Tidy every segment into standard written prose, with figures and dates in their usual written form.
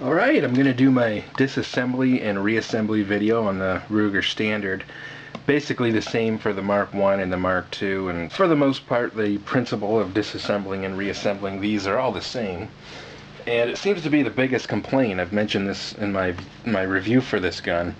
Alright, I'm going to do my disassembly and reassembly video on the Ruger Standard. Basically the same for the Mark I and the Mark II, and for the most part the principle of disassembling and reassembling these are all the same. And it seems to be the biggest complaint. I've mentioned this in my review for this gun.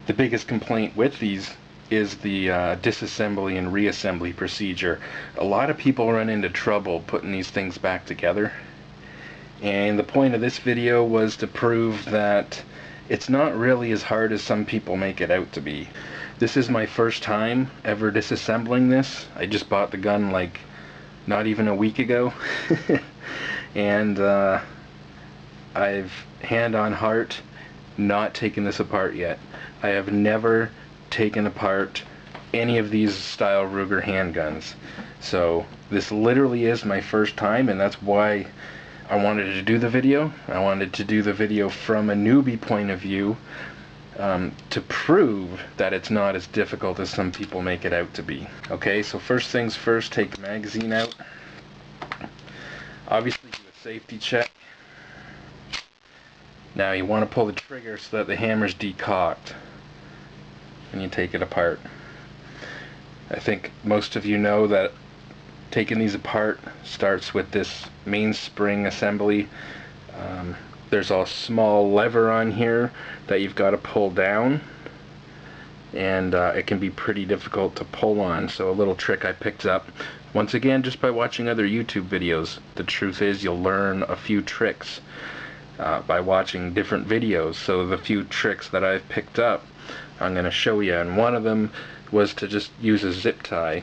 The biggest complaint with these is the disassembly and reassembly procedure. A lot of people run into trouble putting these things back together. And the point of this video was to prove that it's not really as hard as some people make it out to be. This is my first time ever disassembling this. I just bought the gun like not even a week ago. And I've, hand on heart, not taken this apart yet. I have never taken apart any of these style Ruger handguns. So this literally is my first time, and that's why I wanted to do the video. I wanted to do the video from a newbie point of view, to prove that it's not as difficult as some people make it out to be. Okay, so first things first, take the magazine out. Obviously do a safety check. Now you want to pull the trigger so that the hammer's decocked and you take it apart. I think most of you know that taking these apart starts with this mainspring assembly. There's a small lever on here that you've got to pull down, and it can be pretty difficult to pull on. So a little trick I picked up, once again, just by watching other YouTube videos. The truth is, you'll learn a few tricks by watching different videos. So the few tricks that I've picked up, I'm going to show you, and one of them was to just use a zip tie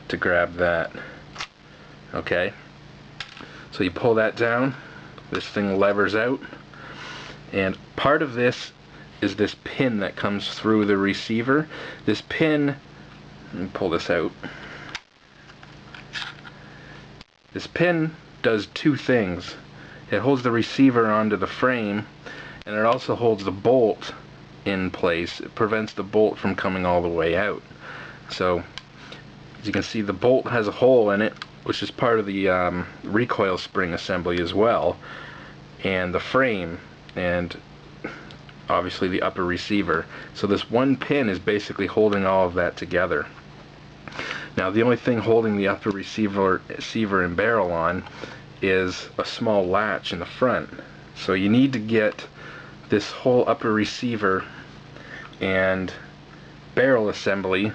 to grab that. Okay, so you pull that down, this thing levers out, and part of this is this pin that comes through the receiver. This pin, let me pull this out. This pin does two things. It holds the receiver onto the frame, and it also holds the bolt in place. It prevents the bolt from coming all the way out. So as you can see, the bolt has a hole in it, which is part of the recoil spring assembly as well, and the frame, and obviously the upper receiver. So this one pin is basically holding all of that together. Now the only thing holding the upper receiver and barrel on is a small latch in the front. So you need to get this whole upper receiver and barrel assembly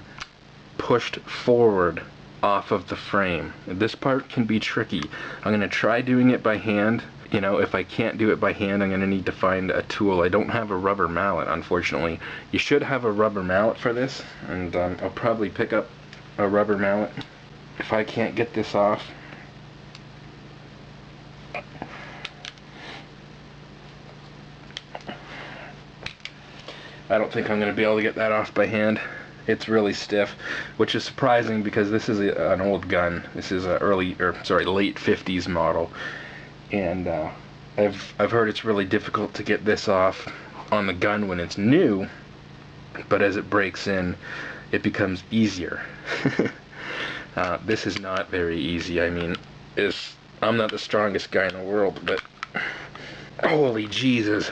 pushed forward off of the frame. This part can be tricky. I'm going to try doing it by hand. You know, if I can't do it by hand, I'm going to need to find a tool. I don't have a rubber mallet, unfortunately. You should have a rubber mallet for this, and I'll probably pick up a rubber mallet if I can't get this off. I don't think I'm going to be able to get that off by hand. It's really stiff, which is surprising because this is an old gun. This is a late 50s model, and I've heard it's really difficult to get this off on the gun when it's new, but as it breaks in, it becomes easier. This is not very easy. I mean, I'm not the strongest guy in the world, but holy Jesus.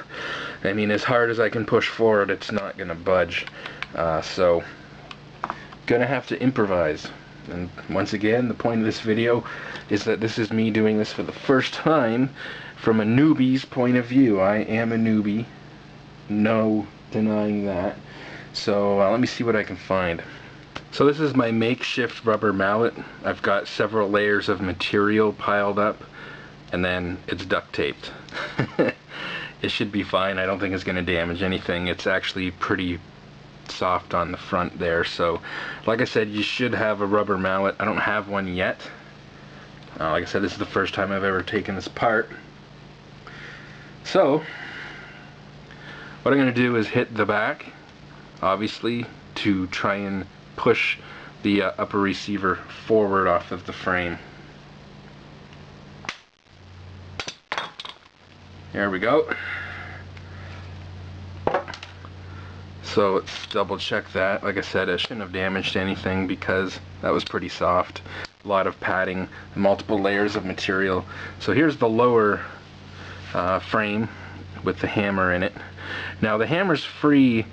I mean, as hard as I can push forward, it's not gonna budge. So gonna have to improvise. And once again, the point of this video is that this is me doing this for the first time from a newbie's point of view. I am a newbie, no denying that. So let me see what I can find. So this is my makeshift rubber mallet. I've got several layers of material piled up, and then it's duct taped. It should be fine. I don't think it's going to damage anything. It's actually pretty soft on the front there. So like I said, you should have a rubber mallet. I don't have one yet. Like I said, this is the first time I've ever taken this apart. So what I'm going to do is hit the back, obviously, to try and push the upper receiver forward off of the frame. There we go. So let's double check that. Like I said, it shouldn't have damaged anything because that was pretty soft. A lot of padding, multiple layers of material. So here's the lower frame with the hammer in it. Now the hammer's free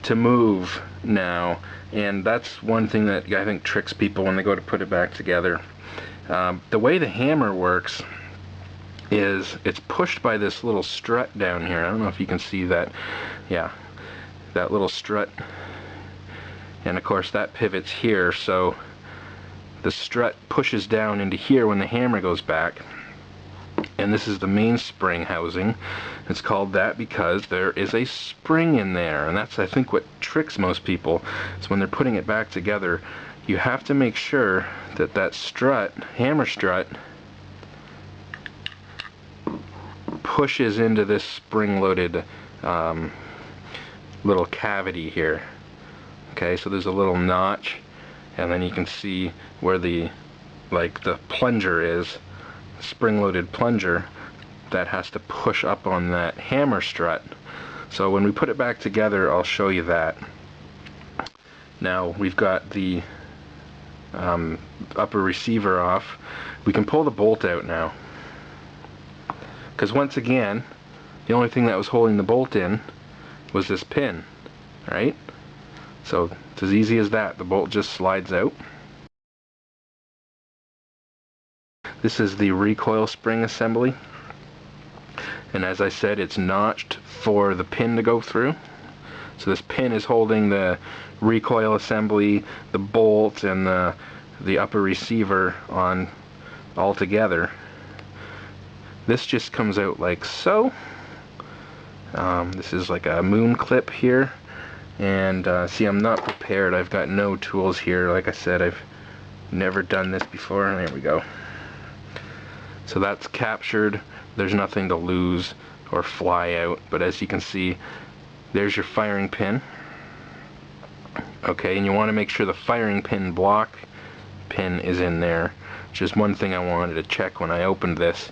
to move now, and that's one thing that I think tricks people when they go to put it back together. The way the hammer works is it's pushed by this little strut down here. I don't know if you can see that. Yeah, that little strut. And of course that pivots here, so the strut pushes down into here when the hammer goes back. And this is the mainspring housing. It's called that because there is a spring in there, and that's, I think, what tricks most people is when they're putting it back together. You have to make sure that that strut, hammer strut, pushes into this spring-loaded little cavity here. Okay, so there's a little notch, and then you can see where the plunger is, spring-loaded plunger that has to push up on that hammer strut. So when we put it back together, I'll show you that. Now we've got the upper receiver off. We can pull the bolt out now, because once again the only thing that was holding the bolt in was this pin, right? So it's as easy as that. The bolt just slides out. This is the recoil spring assembly, and as I said, it's notched for the pin to go through. So this pin is holding the recoil assembly, the bolt, and the upper receiver on all together. This just comes out like so. This is like a moon clip here, and see, I'm not prepared. I've got no tools here. Like I said, I've never done this before. There we go. So that's captured. There's nothing to lose or fly out, but as you can see, there's your firing pin. Okay, and you want to make sure the firing pin block pin is in there, which is one thing I wanted to check when I opened this.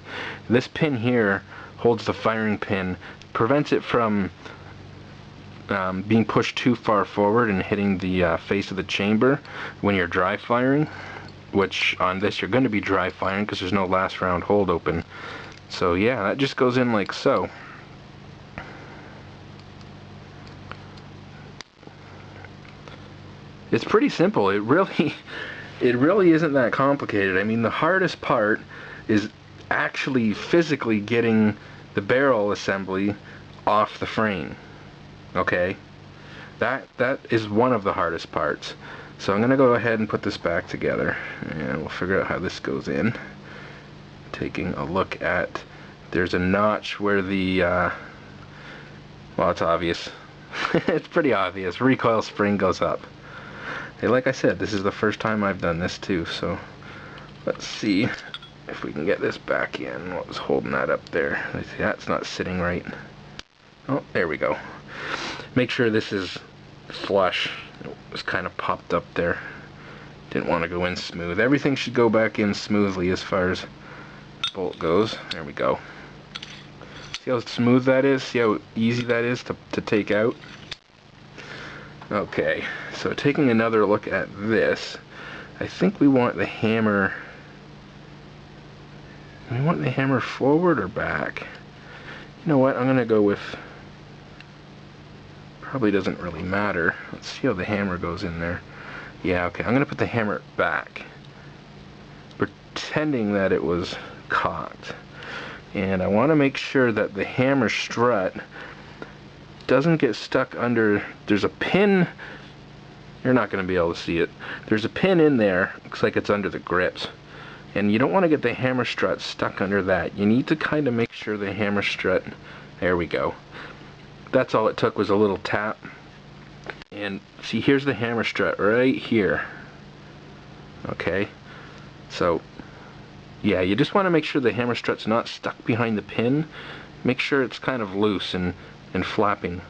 This pin here holds the firing pin, prevents it from being pushed too far forward and hitting the face of the chamber when you're dry firing, which on this you're going to be dry firing because there's no last round hold open. So yeah, that just goes in like so. It's pretty simple. It really isn't that complicated. I mean, the hardest part is actually physically getting the barrel assembly off the frame. Okay? That is one of the hardest parts. So I'm going to go ahead and put this back together, and we'll figure out how this goes in. Taking a look at, there's a notch where the, well, it's obvious. It's pretty obvious. Recoil spring goes up. Hey, like I said, this is the first time I've done this too, so let's see if we can get this back in. What was holding that up there? That's not sitting right. Oh, there we go. Make sure this is flush. It was kind of popped up there. Didn't want to go in smooth. Everything should go back in smoothly as far as the bolt goes. There we go. See how smooth that is? See how easy that is to take out? Okay, so taking another look at this, I think we want the hammer. We want the hammer forward or back? You know what? I'm gonna go with, probably doesn't really matter. Let's see how the hammer goes in there. Yeah, okay, I'm gonna put the hammer back, pretending that it was cocked. And I want to make sure that the hammer strut doesn't get stuck under. There's a pin. You're not going to be able to see it. There's a pin in there. Looks like it's under the grips. And you don't want to get the hammer strut stuck under that. You need to kind of make sure the hammer strut, there we go. That's all it took, was a little tap. And see, here's the hammer strut right here. Okay, so yeah, you just want to make sure the hammer strut's not stuck behind the pin. Make sure it's kind of loose and flapping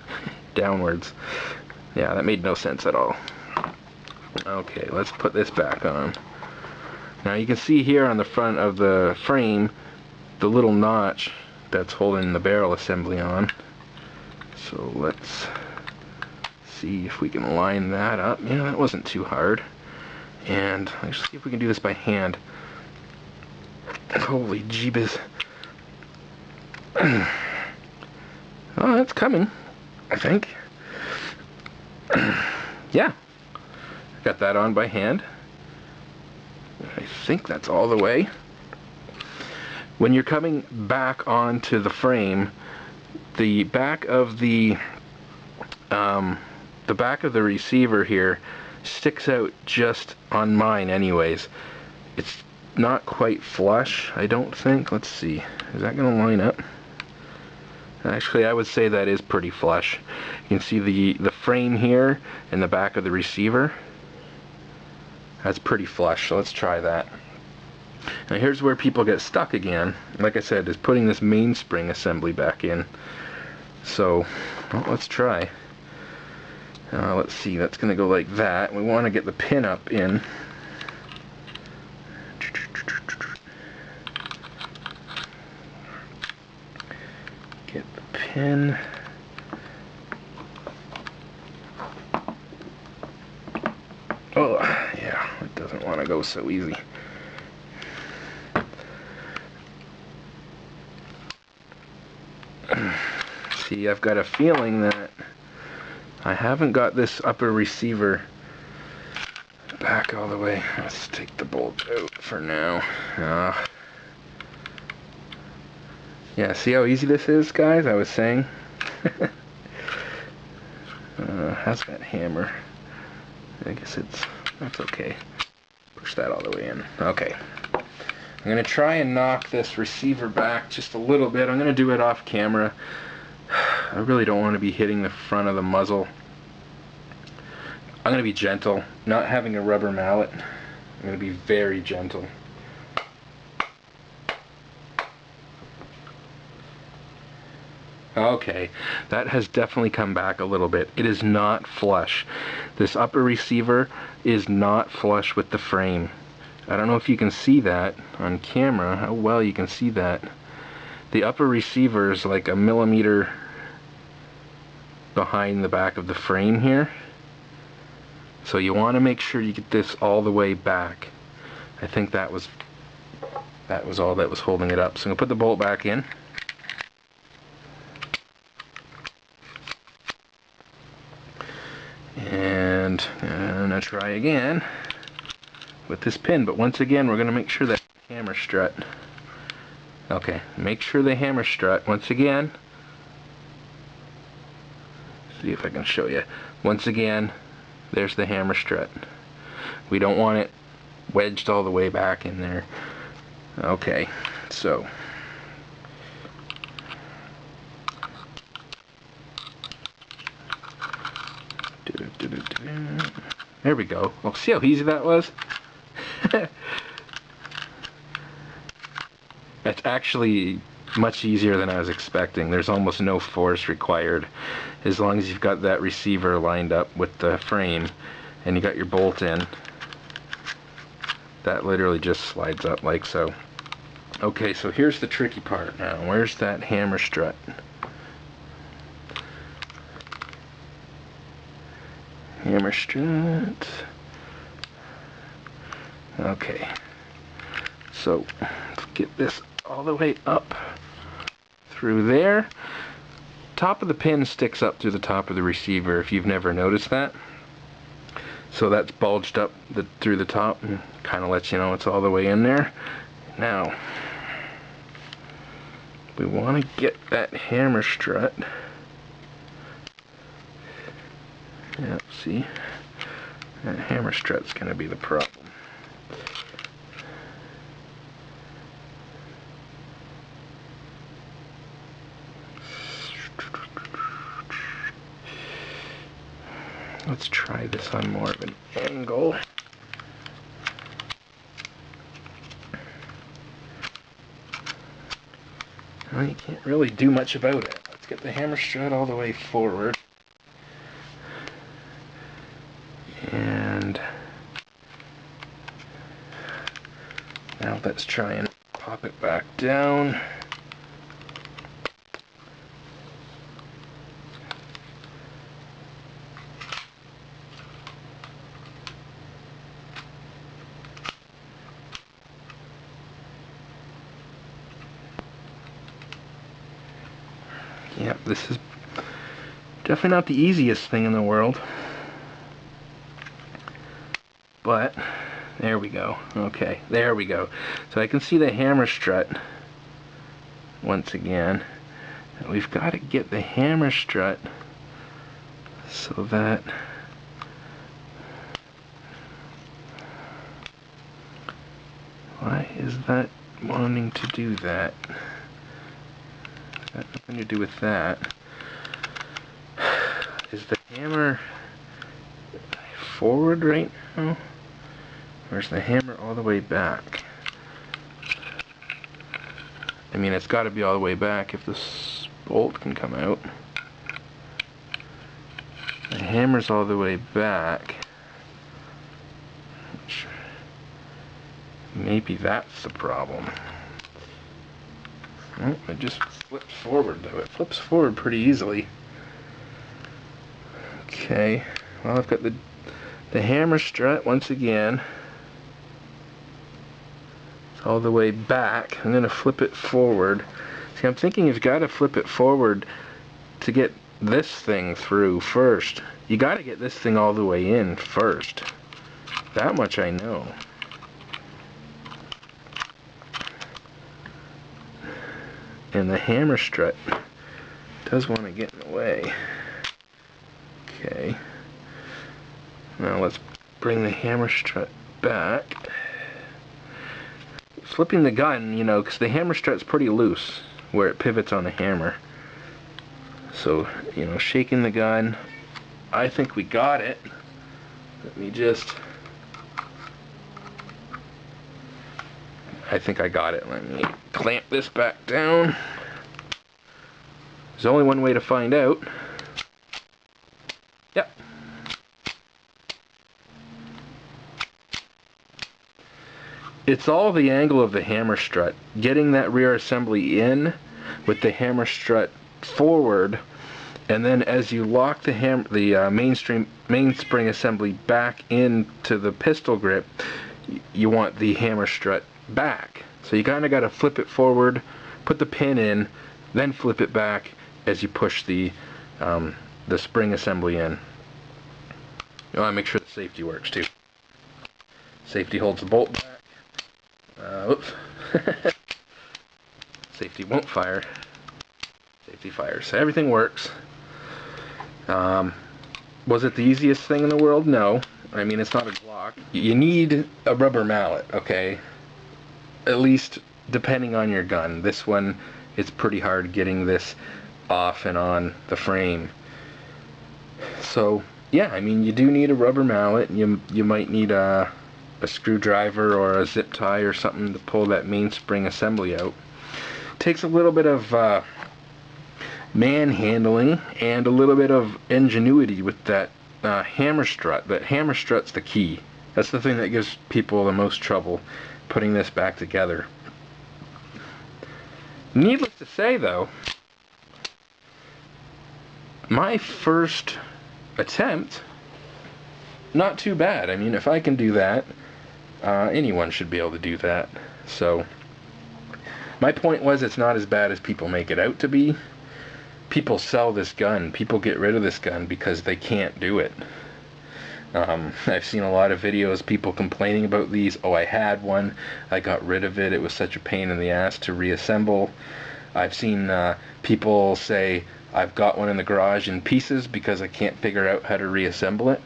downwards. Yeah, that made no sense at all. Okay, let's put this back on. Now you can see here on the front of the frame the little notch that's holding the barrel assembly on. So let's see if we can line that up. Yeah, that wasn't too hard. And let's see if we can do this by hand. Holy jeebus. Oh, it's coming, I think. Yeah, got that on by hand. I think that's all the way. When you're coming back onto the frame, the back of the receiver here sticks out just on mine anyways. It's not quite flush, I don't think. Let's see, is that gonna line up? Actually, I would say that is pretty flush. You can see the frame here and the back of the receiver. That's pretty flush, so let's try that. Now here's where people get stuck again. Like I said, is putting this mainspring assembly back in. So, well, let's try. Let's see, that's going to go like that. We want to get the pin up in. Get the pin. Oh, yeah, it doesn't want to go so easy. See, I've got a feeling that I haven't got this upper receiver back all the way. Let's take the bolt out for now. Yeah, see how easy this is, guys? I was saying. How's that hammer? I guess that's okay. Push that all the way in. Okay. I'm going to try and knock this receiver back just a little bit. I'm going to do it off camera. I really don't want to be hitting the front of the muzzle. I'm going to be gentle. Not having a rubber mallet, I'm going to be very gentle. Okay, that has definitely come back a little bit. It is not flush. This upper receiver is not flush with the frame. I don't know if you can see that on camera, how well you can see that. The upper receiver is like a millimeter behind the back of the frame here. So you want to make sure you get this all the way back. I think that was all that was holding it up. So I'm going to put the bolt back in. And I'm going to try again with this pin, but once again we're going to make sure that hammer strut. Okay, make sure the hammer strut, once again, see if I can show you. Once again, there's the hammer strut. We don't want it wedged all the way back in there. Okay, so there we go. Well, see how easy that was? It's actually much easier than I was expecting. There's almost no force required as long as you've got that receiver lined up with the frame and you got your bolt in. That literally just slides up like so. Okay, so here's the tricky part now. Where's that hammer strut? Hammer strut. Okay, so let's get this all the way up through there. Top of the pin sticks up through the top of the receiver, if you've never noticed that. So that's bulged up through the top and kind of lets you know it's all the way in there. Now, we want to get that hammer strut. Yeah, see? That hammer strut's going to be the problem. Let's try this on more of an angle. Well, you can't really do much about it. Let's get the hammer strut all the way forward. And now let's try and pop it back down. Yep, this is definitely not the easiest thing in the world. But, there we go. Okay, there we go. So I can see the hammer strut once again. And we've got to get the hammer strut so that why is that wanting to do that? Got nothing to do with that. Is the hammer forward right now? Or is the hammer all the way back? I mean, it's got to be all the way back if this bolt can come out. The hammer's all the way back. Maybe that's the problem. Oh, it just flips forward though. It flips forward pretty easily. Okay, well, I've got the hammer strut once again. It's all the way back. I'm going to flip it forward. See, I'm thinking you've got to flip it forward to get this thing through first. You got to get this thing all the way in first. That much I know. And the hammer strut does want to get in the way. Okay. Now let's bring the hammer strut back. Flipping the gun, you know, because the hammer strut's pretty loose where it pivots on the hammer. So, you know, shaking the gun. I think we got it. Let me just... I think I got it. Let me clamp this back down. There's only one way to find out. Yep. It's all the angle of the hammer strut. Getting that rear assembly in with the hammer strut forward, and then as you lock the mainspring assembly back into the pistol grip, you want the hammer strut back. So you kind of got to flip it forward, put the pin in, then flip it back as you push the spring assembly in. You want to make sure the safety works too. Safety holds the bolt back. Oops. Safety won't fire. Safety fires. So everything works. Was it the easiest thing in the world? No. I mean, it's not a Glock. You need a rubber mallet, okay? At least depending on your gun. This one, it's pretty hard getting this off and on the frame. So, yeah, I mean, you do need a rubber mallet. You might need a screwdriver or a zip tie or something to pull that mainspring assembly out. Takes a little bit of manhandling and a little bit of ingenuity with that hammer strut. That hammer strut's the key. That's the thing that gives people the most trouble putting this back together. Needless to say, though, my first attempt, not too bad. I mean, if I can do that, anyone should be able to do that. So, my point was, it's not as bad as people make it out to be. People sell this gun. People get rid of this gun because they can't do it. I've seen a lot of videos, people complaining about these. Oh, I had one, I got rid of it, it was such a pain in the ass to reassemble. I've seen people say, I've got one in the garage in pieces because I can't figure out how to reassemble it.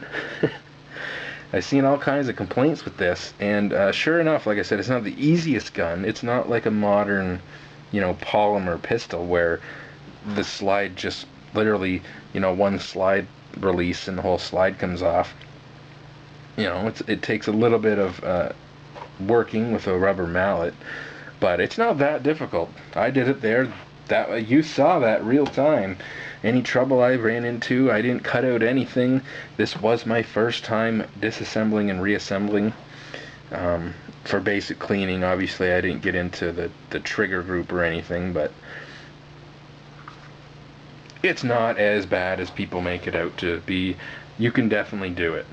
I've seen all kinds of complaints with this, and sure enough, like I said, it's not the easiest gun. It's not like a modern, you know, polymer pistol where the slide just literally, you know, one slide release and the whole slide comes off. You know, it takes a little bit of working with a rubber mallet, but it's not that difficult. I did it there. That you saw that real time. Any trouble I ran into, I didn't cut out anything. This was my first time disassembling and reassembling. For basic cleaning, obviously I didn't get into the trigger group or anything, but it's not as bad as people make it out to be. You can definitely do it.